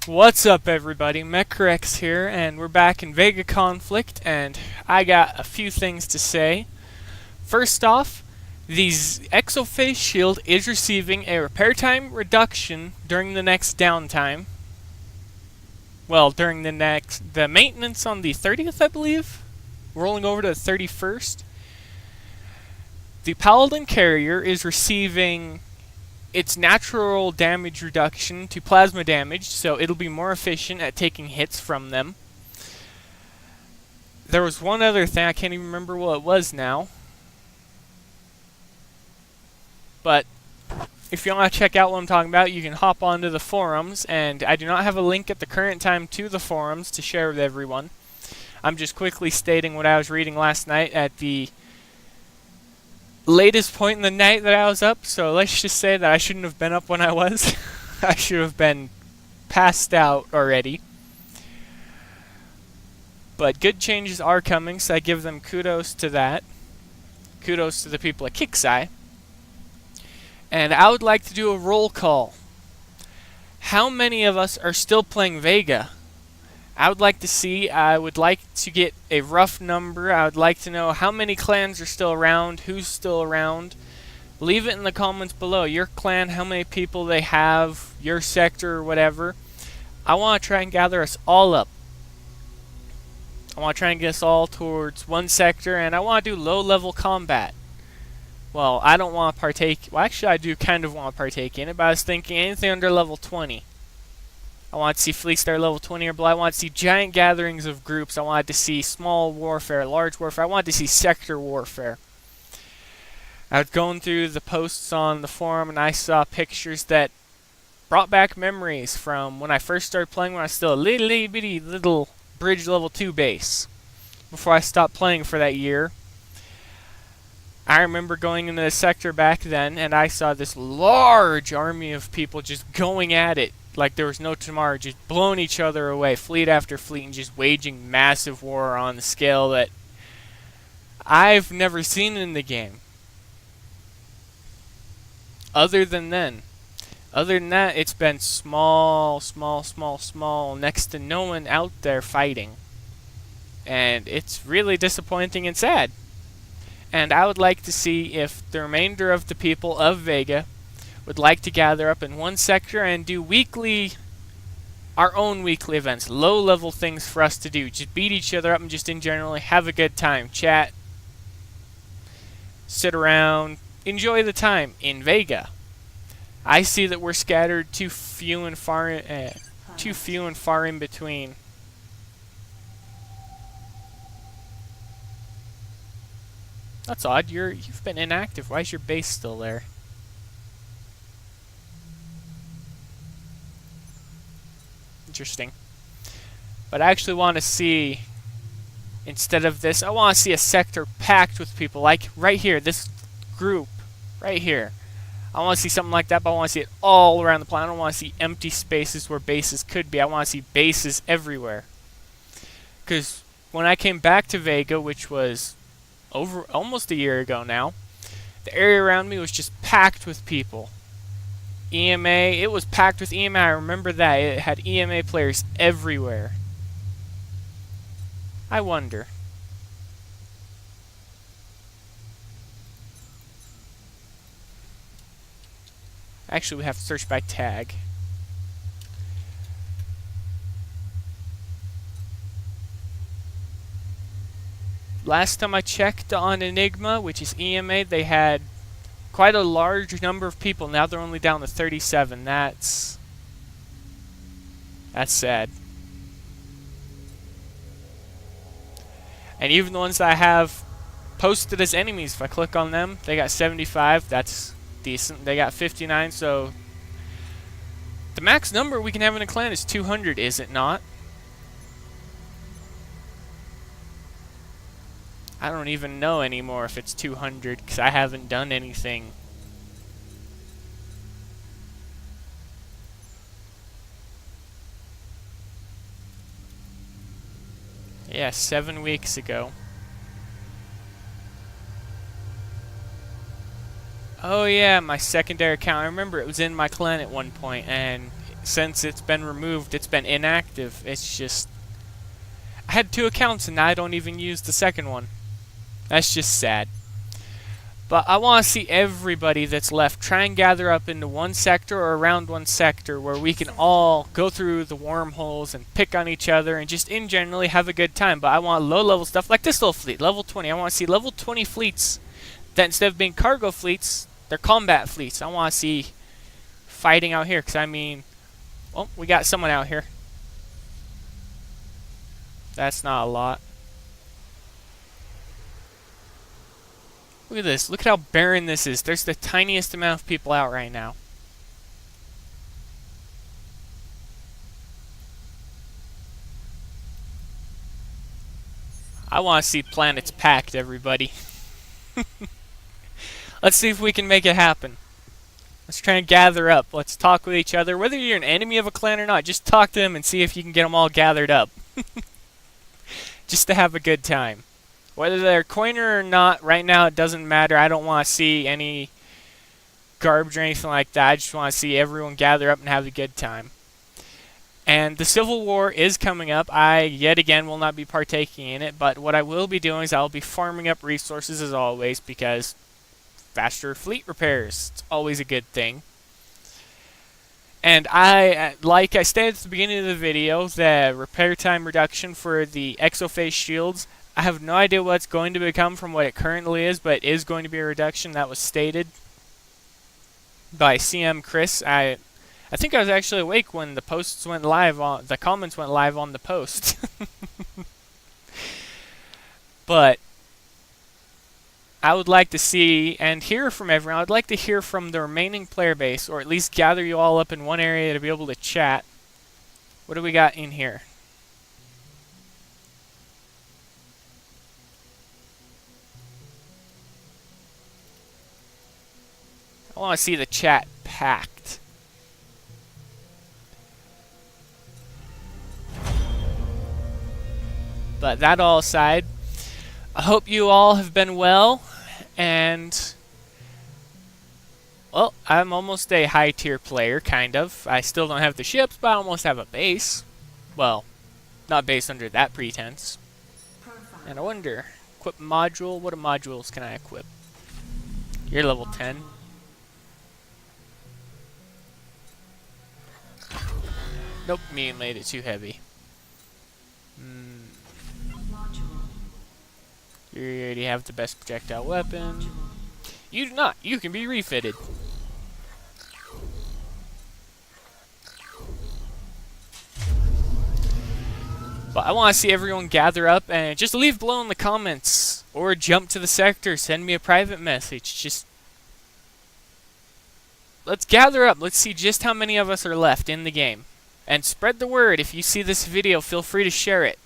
What's up, everybody? Mechrex here, and we're back in VEGA Conflict, and I got a few things to say. First off, the Exophase shield is receiving a repair time reduction during the next downtime. Well, during the maintenance on the 30th, I believe, rolling over to the 31st. The Paladin Carrier is receiving its natural damage reduction to plasma damage, so it'll be more efficient at taking hits from them. There was one other thing, I can't even remember what it was now. But if you want to check out what I'm talking about, you can hop onto the forums, and I do not have a link at the current time to the forums to share with everyone. I'm just quickly stating what I was reading last night at the latest point in the night that I was up, so let's just say that I shouldn't have been up when I was. I should have been passed out already. But good changes are coming, so I give them kudos to that. Kudos to the people at Kixeye. And I would like to do a roll call. How many of us are still playing VEGA? I would like to get a rough number. I would like to know how many clans are still around, who's still around. Leave it in the comments below. Your clan, how many people they have, your sector or whatever. I want to try and gather us all up. I want to try and get us all towards one sector, and I want to do low-level combat. Well, I don't want to partake. Well, actually, I do kind of want to partake in it, but I was thinking anything under level 20. I want to see fleets that are level 20 or below. I want to see giant gatherings of groups. I wanted to see small warfare, large warfare. I wanted to see sector warfare. I was going through the posts on the forum, and I saw pictures that brought back memories from when I first started playing, when I was still a little bridge level 2 base, before I stopped playing for that year. I remember going into the sector back then, and I saw this large army of people just going at it like there was no tomorrow, just blowing each other away, fleet after fleet, and just waging massive war on the scale that I've never seen in the game. Other than that, it's been small, next to no one out there fighting. And it's really disappointing and sad. And I would like to see if the remainder of the people of VEGA would like to gather up in one sector and do our own weekly events, low-level things for us to do. Just beat each other up and just in general have a good time, chat, sit around, enjoy the time in VEGA. I see that we're scattered too few and far in between. That's odd. You've been inactive. Why is your base still there? Interesting. But I actually want to see, instead of this, I want to see a sector packed with people, like right here, this group, right here. I want to see something like that, but I want to see it all around the planet. I don't want to see empty spaces where bases could be. I want to see bases everywhere. Because when I came back to VEGA, which was almost a year ago now, the area around me was just packed with people. EMA, it was packed with EMA. I remember that. It had EMA players everywhere. I wonder. Actually, we have to search by tag. Last time I checked on Enigma, which is EMA, they had quite a large number of people. Now they're only down to 37. That's sad. And even the ones that I have posted as enemies, if I click on them, they got 75. That's decent. They got 59, so the max number we can have in a clan is 200, is it not? I don't even know anymore if it's 200, because I haven't done anything. Yeah, 7 weeks ago. Oh yeah, my secondary account. I remember it was in my clan at one point, and since it's been removed, it's been inactive. It's just... I had 2 accounts and now I don't even use the second one. That's just sad. But I want to see everybody that's left try and gather up into one sector or around one sector where we can all go through the wormholes and pick on each other and just in generally have a good time. But I want low-level stuff like this little fleet, level 20. I want to see level 20 fleets that instead of being cargo fleets, they're combat fleets. I want to see fighting out here because, I mean, oh, we got someone out here. That's not a lot. Look at this. Look at how barren this is. There's the tiniest amount of people out right now. I want to see planets packed, everybody. Let's see if we can make it happen. Let's try and gather up. Let's talk with each other. Whether you're an enemy of a clan or not, just talk to them and see if you can get them all gathered up. Just to have a good time. Whether they're coiner or not, right now it doesn't matter. I don't want to see any garbage or anything like that. I just want to see everyone gather up and have a good time. And the Civil War is coming up. I, yet again, will not be partaking in it. But what I will be doing is I'll be farming up resources as always because faster fleet repairs. It's always a good thing. And like I stated at the beginning of the video, the repair time reduction for the exophase shields, I have no idea what it's going to become from what it currently is, but it is going to be a reduction. That was stated by CM Chris. I think I was actually awake when the posts went live on the comments went live on the post. But I would like to see and hear from everyone. I would like to hear from the remaining player base, or at least gather you all up in one area to be able to chat. What do we got in here? I want to see the chat packed. But that all aside, I hope you all have been well, and well, I'm almost a high tier player, kind of. I still don't have the ships, but I almost have a base. Well, not base under that pretense. And I wonder, equip module, what modules can I equip? You're level 10. Nope, me made it too heavy. You already have the best projectile weapon. You do not. You can be refitted. But I want to see everyone gather up and just leave below in the comments. Or jump to the sector. Send me a private message. Just... let's gather up. Let's see just how many of us are left in the game. And spread the word. If you see this video, feel free to share it.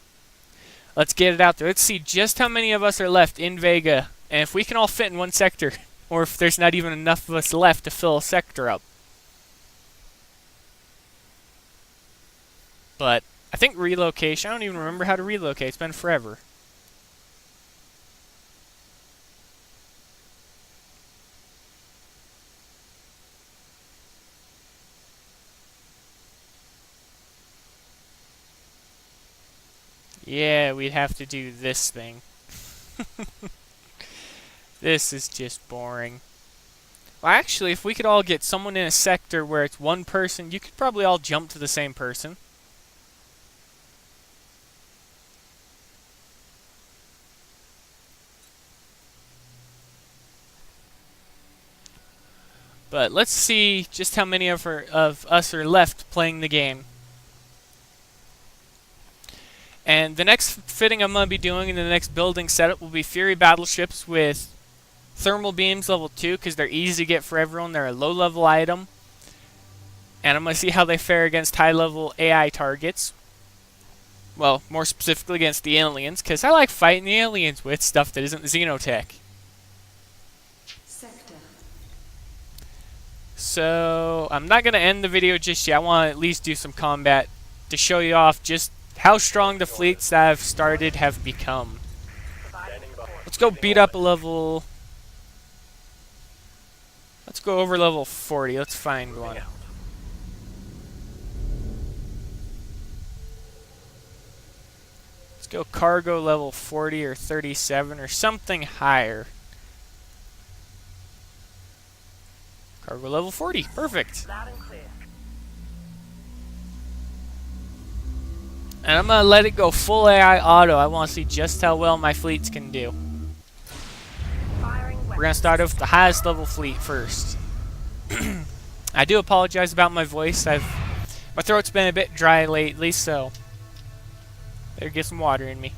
Let's get it out there. Let's see just how many of us are left in VEGA. And if we can all fit in one sector. Or if there's not even enough of us left to fill a sector up. But I think relocation. I don't even remember how to relocate. It's been forever. Yeah, we'd have to do this thing. This is just boring. Well, actually, if we could all get someone in a sector where it's one person, you could probably all jump to the same person. But let's see just how many of us are left playing the game. And the next fitting I'm going to be doing in the next building setup will be Fury battleships with thermal beams level 2 because they're easy to get for everyone. They're a low level item. And I'm going to see how they fare against high level AI targets. Well, more specifically against the aliens because I like fighting the aliens with stuff that isn't xenotech. So I'm not going to end the video just yet. I want to at least do some combat to show you off just how strong the fleets that I've started have become. Let's go beat up a level... let's go over level 40. Let's find one. go cargo level 40 or 37 or something higher. Cargo level 40, perfect. And I'm gonna let it go full AI auto. I want to see just how well my fleets can do. We're gonna start off with the highest level fleet first. I do apologize about my voice. My throat's been a bit dry lately, so better get some water in me.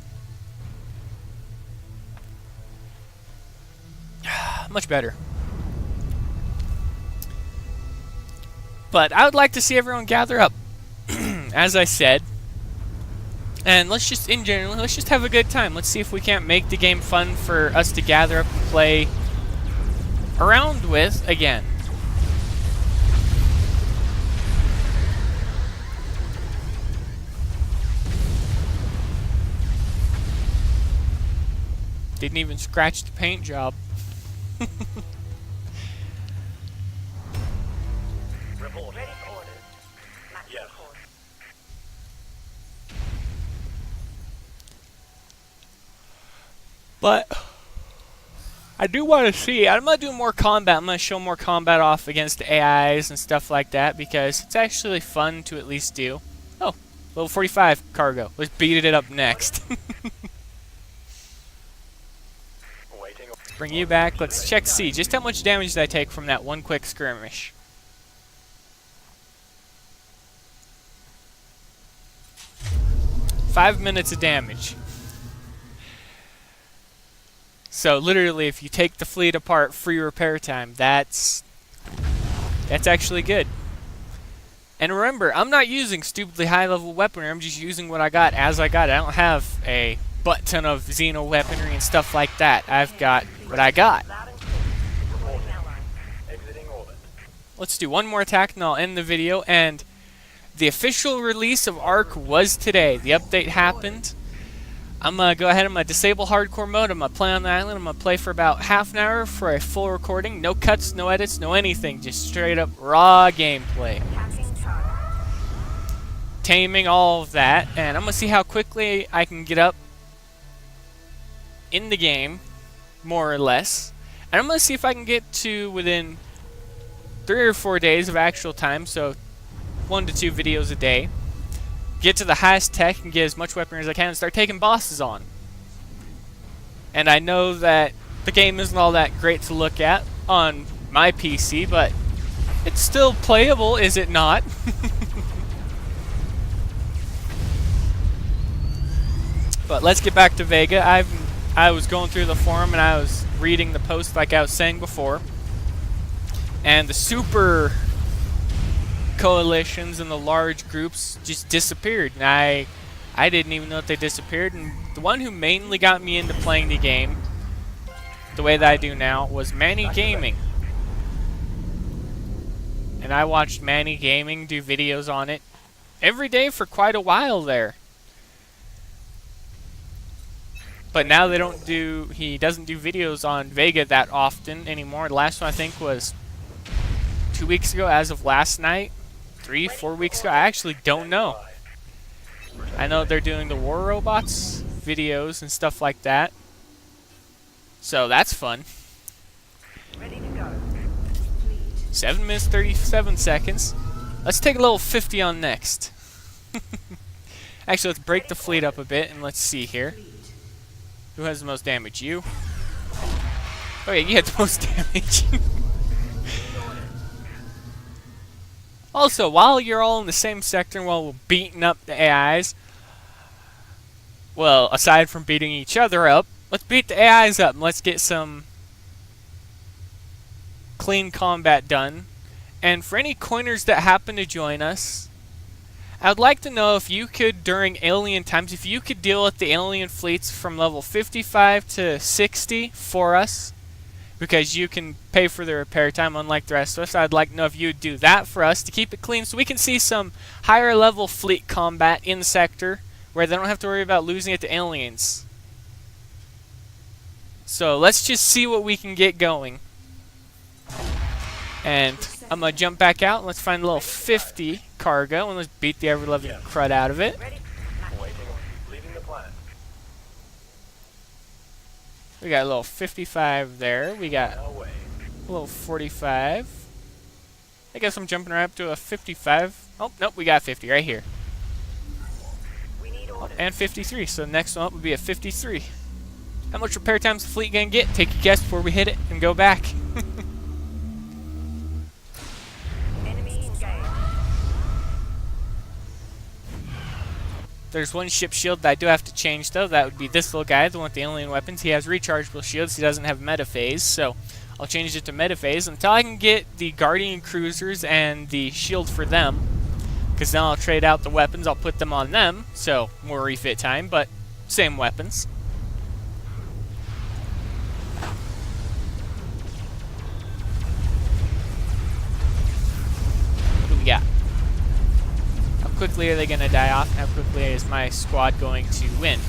Much better. But I would like to see everyone gather up, as I said. And let's just, in general, let's just have a good time. Let's see if we can't make the game fun for us to gather up and play around with again. Didn't even scratch the paint job. But I do want to see. I'm going to do more combat. I'm going to show more combat off against the AIs and stuff like that because it's actually fun to at least do. Oh, level 45 cargo. Let's beat it up next. Let's bring you back. Let's check to see just how much damage did I take from that one quick skirmish. "5 minutes of damage." So literally, if you take the fleet apart, free repair time. That's actually good. And remember, I'm not using stupidly high-level weaponry. I'm just using what I got as I got it. I don't have a butt-ton of Xeno weaponry and stuff like that. I've got what I got. Let's do one more attack and I'll end the video. And the official release of ARC was today. The update happened. I'm going to go ahead and disable hardcore mode. I'm going to play on the island. I'm going to play for about half an hour for a full recording. No cuts, no edits, no anything. Just straight up raw gameplay. Taming, all of that. And I'm going to see how quickly I can get up in the game, more or less. And I'm going to see if I can get to within 3 or 4 days of actual time. So 1 to 2 videos a day. Get to the highest tech and get as much weaponry as I can and start taking bosses on. And I know that the game isn't all that great to look at on my PC, but it's still playable, is it not? But let's get back to Vega. I was going through the forum and I was reading the post like I was saying before. And the super coalitions and the large groups just disappeared, and I didn't even know that they disappeared. And the one who mainly got me into playing the game the way that I do now was Manny Gaming, and I watched Manny Gaming do videos on it every day for quite a while there. But now he doesn't do videos on Vega that often anymore. The last one I think was 2 weeks ago as of last night. 3, 4 weeks ago, I actually don't know. I know they're doing the War Robots videos and stuff like that. So that's fun. 7 minutes 37 seconds. Let's take a little 50 on next. Actually, let's break the fleet up a bit and let's see here. Who has the most damage? You? Oh yeah, you had the most damage. Also, while you're all in the same sector and while we're beating up the AIs, well, aside from beating each other up, let's beat the AIs up and let's get some clean combat done. And for any coiners that happen to join us, I would like to know if you could, during alien times, if you could deal with the alien fleets from level 55 to 60 for us. Because you can pay for the repair time unlike the rest of us. I'd like to know if you would do that for us to keep it clean so we can see some higher level fleet combat in the sector where they don't have to worry about losing it to aliens. So let's just see what we can get going. And I'm going to jump back out and let's find a little 50 cargo and let's beat the ever-loving crud out of it. We got a little 55 there. We got a little 45. I guess I'm jumping right up to a 55. Oh, nope, we got 50 right here. Oh, and 53, so the next one up would be a 53. How much repair time's the fleet gonna get? Take a guess before we hit it and go back. Enemy engaged. There's one ship shield that I do have to change, though. That would be this little guy, the one with the alien weapons. He has rechargeable shields. He doesn't have metaphase, so I'll change it to metaphase until I can get the Guardian cruisers and the shield for them. Because then I'll trade out the weapons. I'll put them on them, so more refit time, but same weapons. What do we got? How quickly are they going to die off? How quickly is my squad going to win?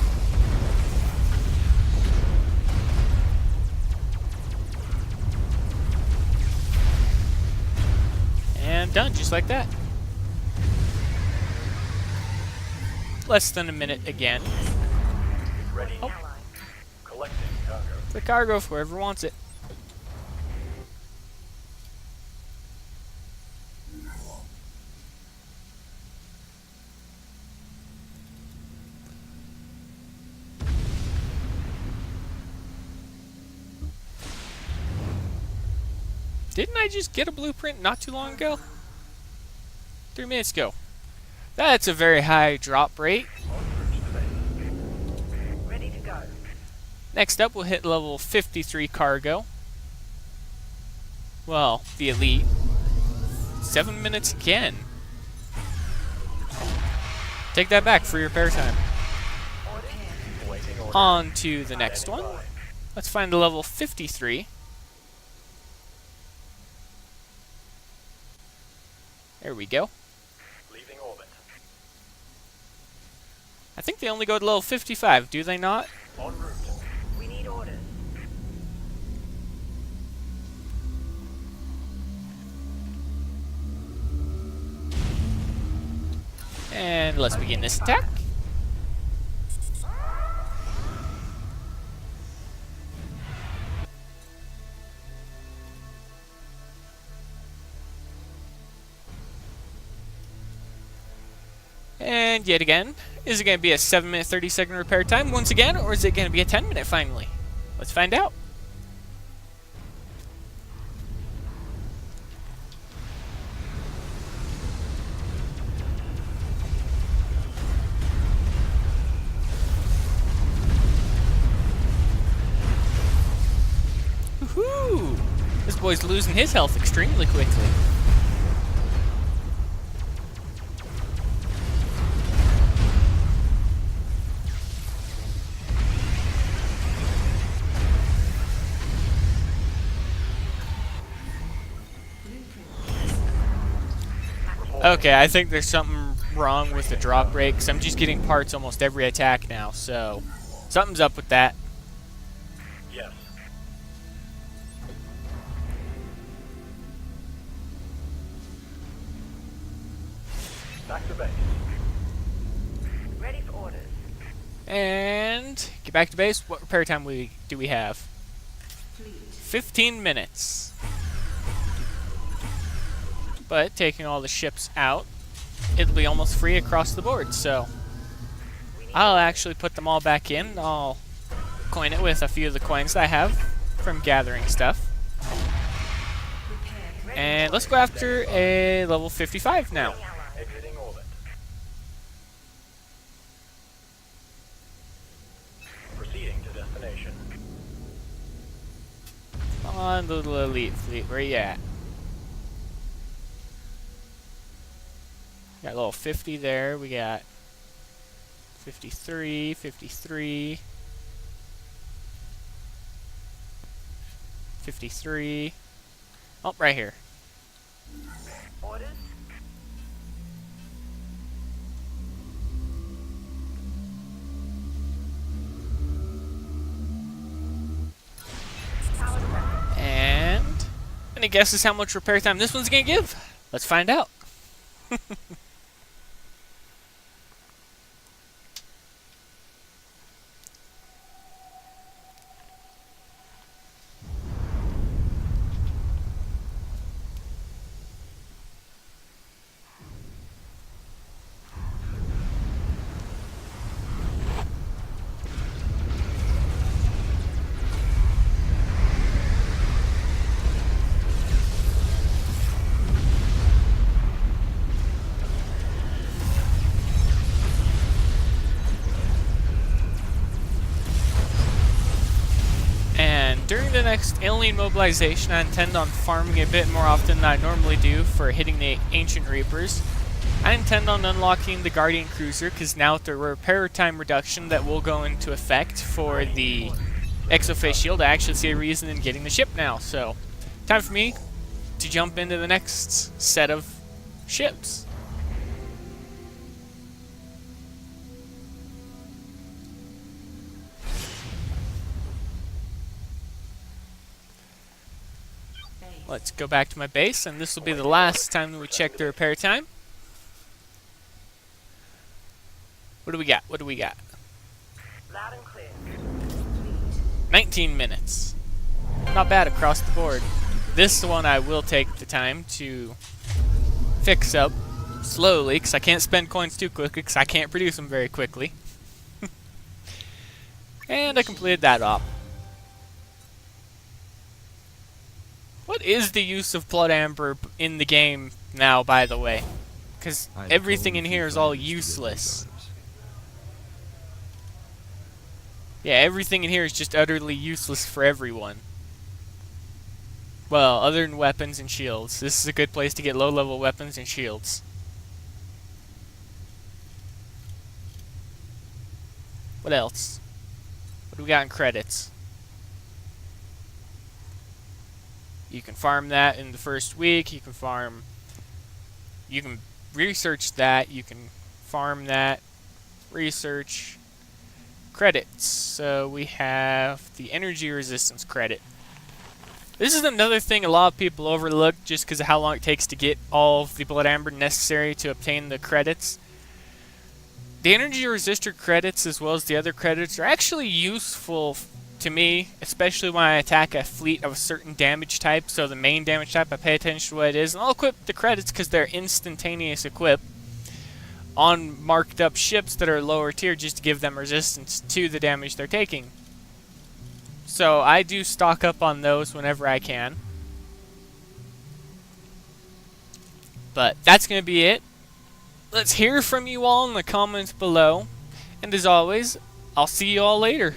And done, just like that. Less than a minute again. Ready. Oh. Collecting cargo. The cargo for whoever wants it. Didn't I just get a blueprint not too long ago? 3 minutes ago. That's a very high drop rate. Ready to go. Next up, we'll hit level 53 cargo. Well, the elite. 7 minutes again. Take that back for your repair time. On to the next one. Let's find the level 53. There we go. Leaving orbit. I think they only go to level 55, do they not? En route. We need orders. And let's begin this attack. And yet again, is it going to be a 7-minute 30-second repair time once again, or is it going to be a 10-minute finally? Let's find out. Woohoo! This boy's losing his health extremely quickly. Okay, I think there's something wrong with the drop rate, because I'm just getting parts almost every attack now, so something's up with that. Yes. Back to base. Ready for orders. And get back to base. What repair time do we have? 15 minutes. But taking all the ships out, it'll be almost free across the board, so I'll actually put them all back in. I'll coin it with a few of the coins that I have from gathering stuff. And let's go after a level 55 now. Exiting orbit. Proceeding to destination. On the elite fleet, where you at? Got a little 50 there. We got 53, 53, 53. Oh, right here. Orders. And any guesses how much repair time this one's gonna give? Let's find out. during the next alien mobilization, I intend on farming a bit more often than I normally do for hitting the Ancient Reapers. I intend on unlocking the Guardian Cruiser, because now with the repair time reduction that will go into effect for the Exoface Shield, I actually see a reason in getting the ship now. So, time for me to jump into the next set of ships. Let's go back to my base, and this will be the last time that we check the repair time. What do we got? What do we got? Loud and clear. 19 minutes. Not bad across the board. This one I will take the time to fix up slowly, because I can't spend coins too quickly, because I can't produce them very quickly. And I completed that op. What is the use of Blood Amber in the game now, by the way? Because everything in here is all useless. Yeah, everything in here is just utterly useless for everyone. Well, other than weapons and shields. This is a good place to get low-level weapons and shields. What else? What do we got in credits? You can farm that in the first week. You can research that. You can farm that. Research. Credits. So we have the energy resistance credit. This is another thing a lot of people overlook just because of how long it takes to get all of the Blood Amber necessary to obtain the credits. The energy resistor credits, as well as the other credits, are actually useful to me, especially when I attack a fleet of a certain damage type. So the main damage type, I pay attention to what it is, and I'll equip the credits because they're instantaneous equip on marked up ships that are lower tier, just to give them resistance to the damage they're taking. So I do stock up on those whenever I can. But that's going to be it. Let's hear from you all in the comments below. And as always, I'll see you all later.